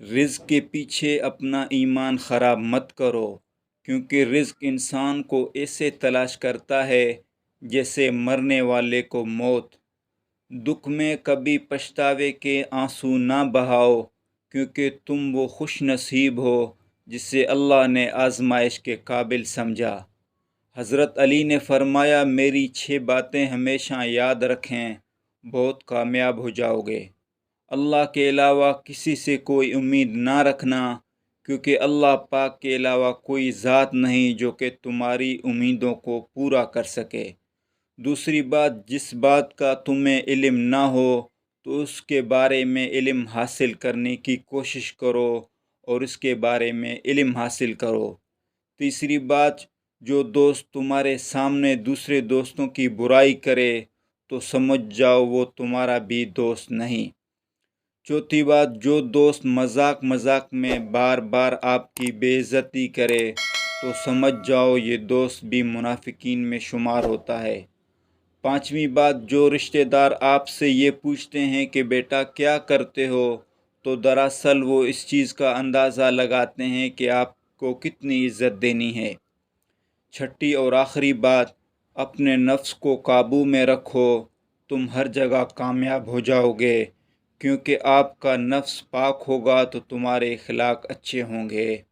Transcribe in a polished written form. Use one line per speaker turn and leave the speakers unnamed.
رزق کے پیچھے اپنا ایمان خراب مت کرو، کیونکہ رزق انسان کو ایسے تلاش کرتا ہے جیسے مرنے والے کو موت۔ دکھ میں کبھی پچھتاوے کے آنسو نہ بہاؤ، کیونکہ تم وہ خوش نصیب ہو جسے اللہ نے آزمائش کے قابل سمجھا۔ حضرت علی نے فرمایا، میری 6 باتیں ہمیشہ یاد رکھیں، بہت کامیاب ہو جاؤ گے۔ اللہ کے علاوہ کسی سے کوئی امید نہ رکھنا، کیونکہ اللہ پاک کے علاوہ کوئی ذات نہیں جو کہ تمہاری امیدوں کو پورا کر سکے۔ دوسری بات، جس بات کا تمہیں علم نہ ہو تو اس کے بارے میں علم حاصل کرنے کی کوشش کرو اور اس کے بارے میں علم حاصل کرو۔ تیسری بات، جو دوست تمہارے سامنے دوسرے دوستوں کی برائی کرے تو سمجھ جاؤ وہ تمہارا بھی دوست نہیں۔ چوتھی بات، جو دوست مذاق میں بار بار آپ کی بے عزتی کرے تو سمجھ جاؤ یہ دوست بھی منافقین میں شمار ہوتا ہے۔ پانچویں بات، جو رشتہ دار آپ سے یہ پوچھتے ہیں کہ بیٹا کیا کرتے ہو، تو دراصل وہ اس چیز کا اندازہ لگاتے ہیں کہ آپ کو کتنی عزت دینی ہے۔ چھٹی اور آخری بات، اپنے نفس کو قابو میں رکھو، تم ہر جگہ کامیاب ہو جاؤ گے، کیونکہ آپ کا نفس پاک ہوگا تو تمہارے اخلاق اچھے ہوں گے۔